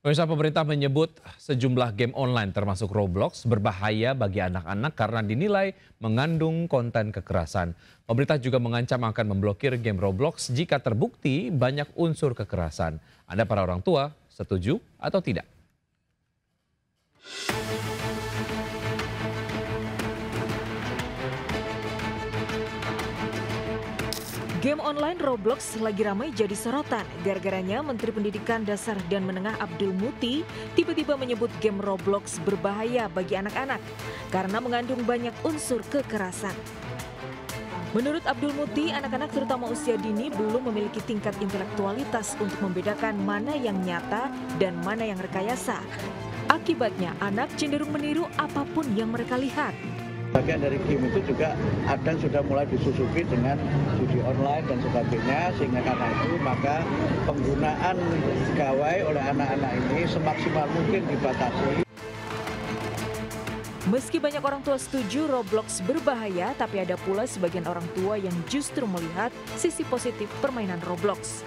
Pemirsa, pemerintah menyebut sejumlah game online termasuk Roblox berbahaya bagi anak-anak karena dinilai mengandung konten kekerasan. Pemerintah juga mengancam akan memblokir game Roblox jika terbukti banyak unsur kekerasan. Anda para orang tua setuju atau tidak? Game online Roblox lagi ramai jadi sorotan. Gara-garanya Menteri Pendidikan Dasar dan Menengah Abdul Muti tiba-tiba menyebut game Roblox berbahaya bagi anak-anak karena mengandung banyak unsur kekerasan. Menurut Abdul Muti, anak-anak terutama usia dini belum memiliki tingkat intelektualitas untuk membedakan mana yang nyata dan mana yang rekayasa. Akibatnya, anak cenderung meniru apapun yang mereka lihat. Bagian dari game itu juga ada yang sudah mulai disusupi dengan judi online dan sebagainya, sehingga karena itu maka penggunaan gawai oleh anak-anak ini semaksimal mungkin dibatasi. Meski banyak orang tua setuju Roblox berbahaya, tapi ada pula sebagian orang tua yang justru melihat sisi positif permainan Roblox.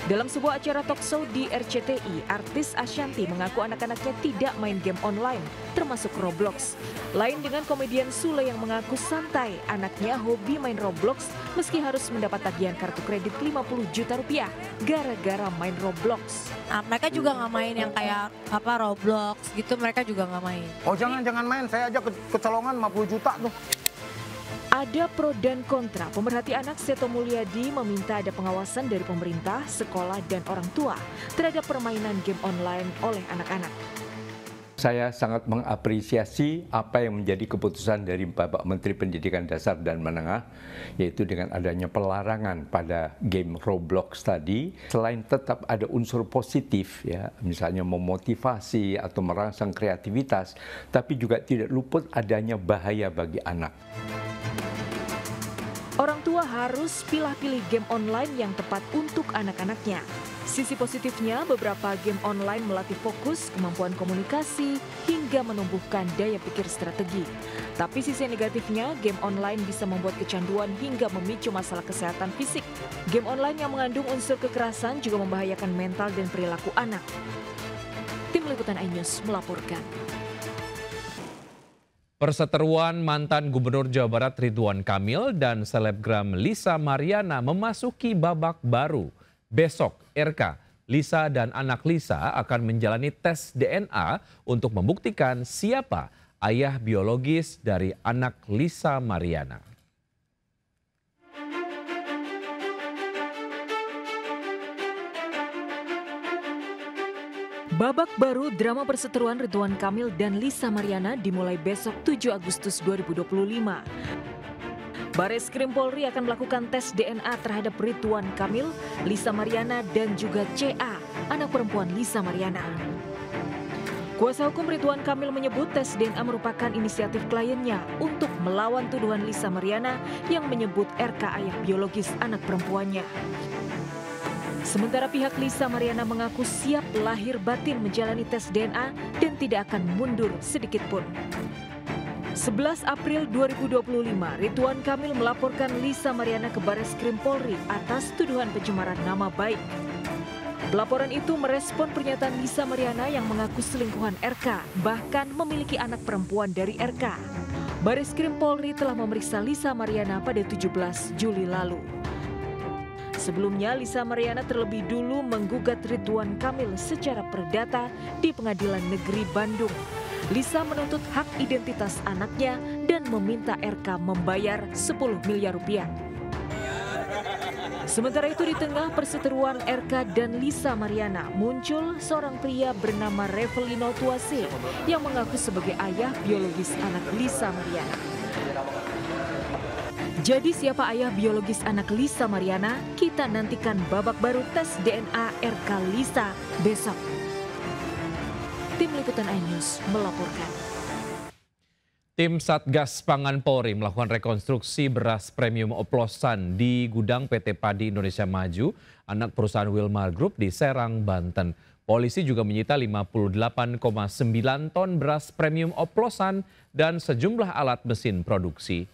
Dalam sebuah acara talkshow di RCTI, artis Ashanti mengaku anak-anaknya tidak main game online, termasuk Roblox. Lain dengan komedian Sule yang mengaku santai, anaknya hobi main Roblox meski harus mendapat tagihan kartu kredit 50 juta rupiah gara-gara main Roblox. Nah, mereka juga nggak main yang kayak Roblox gitu, mereka juga nggak main. Oh jangan main, saya aja kecolongan 50 juta tuh. Ada pro dan kontra. Pemerhati anak Seto Mulyadi meminta ada pengawasan dari pemerintah, sekolah, dan orang tua terhadap permainan game online oleh anak-anak. Saya sangat mengapresiasi apa yang menjadi keputusan dari Bapak Menteri Pendidikan Dasar dan Menengah, yaitu dengan adanya pelarangan pada game Roblox tadi. Selain tetap ada unsur positif, ya, misalnya memotivasi atau merangsang kreativitas, tapi juga tidak luput adanya bahaya bagi anak. Orang tua harus pilih-pilih game online yang tepat untuk anak-anaknya. Sisi positifnya, beberapa game online melatih fokus, kemampuan komunikasi, hingga menumbuhkan daya pikir strategi. Tapi sisi negatifnya, game online bisa membuat kecanduan hingga memicu masalah kesehatan fisik. Game online yang mengandung unsur kekerasan juga membahayakan mental dan perilaku anak. Tim Liputan iNews melaporkan. Perseteruan mantan Gubernur Jawa Barat Ridwan Kamil dan selebgram Lisa Mariana memasuki babak baru. Besok, RK, Lisa dan anak Lisa akan menjalani tes DNA untuk membuktikan siapa ayah biologis dari anak Lisa Mariana. Babak baru drama perseteruan Ridwan Kamil dan Lisa Mariana dimulai besok 7 Agustus 2025. Bareskrim Polri akan melakukan tes DNA terhadap Ridwan Kamil, Lisa Mariana, dan juga CA, anak perempuan Lisa Mariana. Kuasa hukum Ridwan Kamil menyebut tes DNA merupakan inisiatif kliennya untuk melawan tuduhan Lisa Mariana yang menyebut RK ayah biologis anak perempuannya. Sementara pihak Lisa Mariana mengaku siap lahir batin menjalani tes DNA dan tidak akan mundur sedikit pun. 11 April 2025, Ridwan Kamil melaporkan Lisa Mariana ke Bareskrim Polri atas tuduhan pencemaran nama baik. Pelaporan itu merespon pernyataan Lisa Mariana yang mengaku selingkuhan RK, bahkan memiliki anak perempuan dari RK. Bareskrim Polri telah memeriksa Lisa Mariana pada 17 Juli lalu. Sebelumnya, Lisa Mariana terlebih dulu menggugat Ridwan Kamil secara perdata di Pengadilan Negeri Bandung. Lisa menuntut hak identitas anaknya dan meminta RK membayar 10 miliar rupiah. Sementara itu, di tengah perseteruan RK dan Lisa Mariana, muncul seorang pria bernama Revelino Tuase yang mengaku sebagai ayah biologis anak Lisa Mariana. Jadi siapa ayah biologis anak Lisa Mariana? Kita nantikan babak baru tes DNA RK Lisa besok. Tim Liputan iNews melaporkan. Tim Satgas Pangan Polri melakukan rekonstruksi beras premium oplosan di gudang PT Padi Indonesia Maju, anak perusahaan Wilmar Group di Serang, Banten. Polisi juga menyita 58,9 ton beras premium oplosan dan sejumlah alat mesin produksi.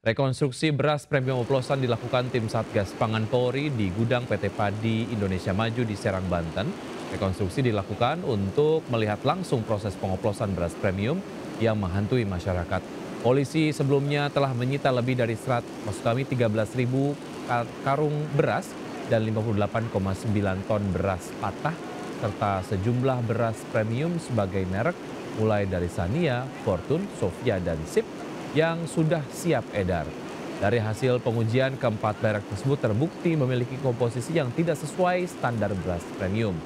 Rekonstruksi beras premium oplosan dilakukan tim Satgas Pangan Polri di gudang PT Padi Indonesia Maju di Serang, Banten. Rekonstruksi dilakukan untuk melihat langsung proses pengoplosan beras premium yang menghantui masyarakat. Polisi sebelumnya telah menyita lebih dari 13.000 karung beras dan 58,9 ton beras patah serta sejumlah beras premium sebagai merek mulai dari Sania, Fortune, Sofia, dan Sip yang sudah siap edar. Dari hasil pengujian, keempat merek tersebut terbukti memiliki komposisi yang tidak sesuai standar beras premium.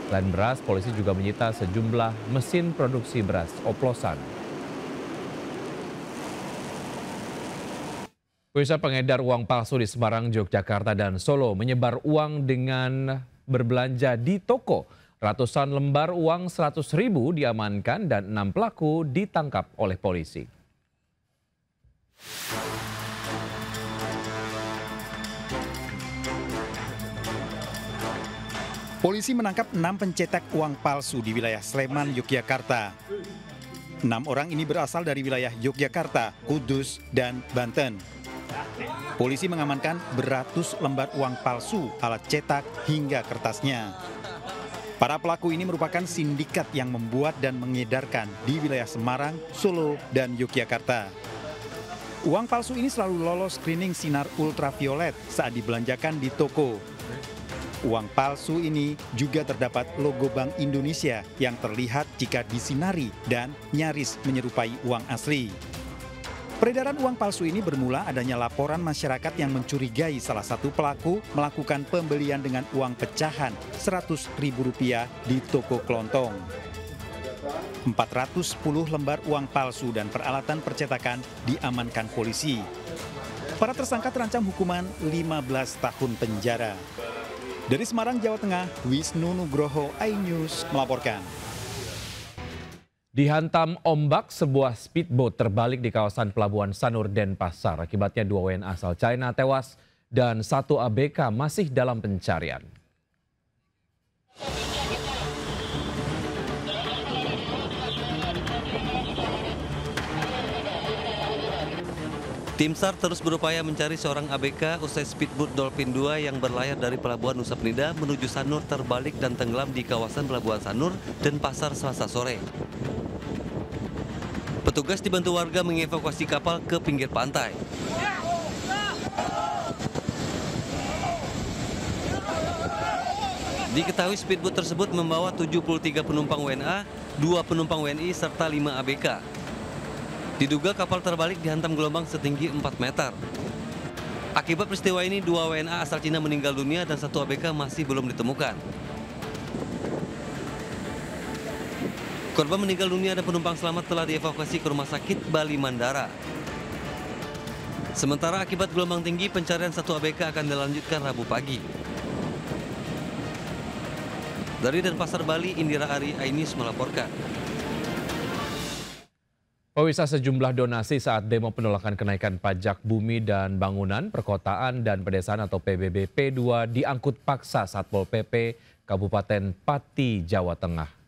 Selain beras, polisi juga menyita sejumlah mesin produksi beras oplosan. Pemirsa, pengedar uang palsu di Semarang, Yogyakarta, dan Solo menyebar uang dengan berbelanja di toko. Ratusan lembar uang 100.000 diamankan dan 6 pelaku ditangkap oleh polisi. Polisi menangkap 6 pencetak uang palsu di wilayah Sleman, Yogyakarta. 6 orang ini berasal dari wilayah Yogyakarta, Kudus, dan Banten. Polisi mengamankan beratus lembar uang palsu, alat cetak, hingga kertasnya. Para pelaku ini merupakan sindikat yang membuat dan mengedarkan di wilayah Semarang, Solo, dan Yogyakarta. Uang palsu ini selalu lolos screening sinar ultraviolet saat dibelanjakan di toko. Uang palsu ini juga terdapat logo Bank Indonesia yang terlihat jika disinari dan nyaris menyerupai uang asli. Peredaran uang palsu ini bermula adanya laporan masyarakat yang mencurigai salah satu pelaku melakukan pembelian dengan uang pecahan Rp100.000 di toko kelontong. 410 lembar uang palsu dan peralatan percetakan diamankan polisi. Para tersangka terancam hukuman 15 tahun penjara. Dari Semarang, Jawa Tengah, Wisnu Nugroho, iNews melaporkan. Dihantam ombak, sebuah speedboat terbalik di kawasan Pelabuhan Sanur, Denpasar. Akibatnya 2 WNA asal China tewas dan 1 ABK masih dalam pencarian. Tim SAR terus berupaya mencari seorang ABK usai speedboat Dolphin 2 yang berlayar dari Pelabuhan Nusa Penida menuju Sanur terbalik dan tenggelam di kawasan Pelabuhan Sanur, Denpasar, Selasa sore. Petugas dibantu warga mengevakuasi kapal ke pinggir pantai. Diketahui speedboat tersebut membawa 73 penumpang WNA, 2 penumpang WNI, serta 5 ABK. Diduga kapal terbalik dihantam gelombang setinggi 4 meter. Akibat peristiwa ini, 2 WNA asal Cina meninggal dunia dan 1 ABK masih belum ditemukan. Korban meninggal dunia dan penumpang selamat telah dievakuasi ke Rumah Sakit Bali Mandara. Sementara akibat gelombang tinggi, pencarian 1 ABK akan dilanjutkan Rabu pagi. Dari Denpasar, Bali, Indira Ari, iNews melaporkan. Pemirsa, sejumlah donasi saat demo penolakan kenaikan pajak bumi dan bangunan, perkotaan dan pedesaan atau PBB P2 diangkut paksa Satpol PP Kabupaten Pati, Jawa Tengah.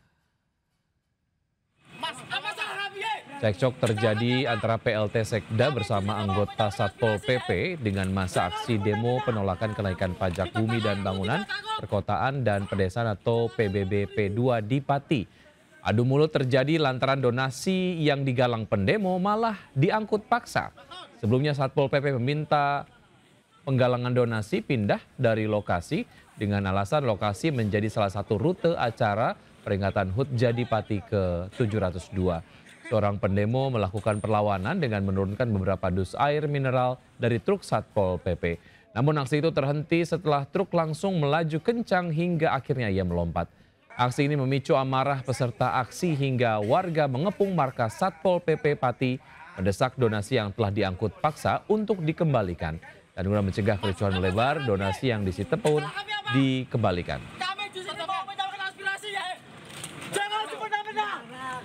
Cekcok terjadi antara PLT Sekda bersama anggota Satpol PP dengan masa aksi demo penolakan kenaikan pajak bumi dan bangunan, perkotaan dan pedesaan atau PBB P2 di Pati. Adu mulut terjadi lantaran donasi yang digalang pendemo malah diangkut paksa. Sebelumnya Satpol PP meminta penggalangan donasi pindah dari lokasi dengan alasan lokasi menjadi salah satu rute acara peringatan HUT Jadi Pati ke-702. Seorang pendemo melakukan perlawanan dengan menurunkan beberapa dus air mineral dari truk Satpol PP. Namun aksi itu terhenti setelah truk langsung melaju kencang hingga akhirnya ia melompat. Aksi ini memicu amarah peserta aksi hingga warga mengepung markas Satpol PP Pati mendesak donasi yang telah diangkut paksa untuk dikembalikan. Dan guna mencegah kericuhan melebar, donasi yang disita pun dikembalikan.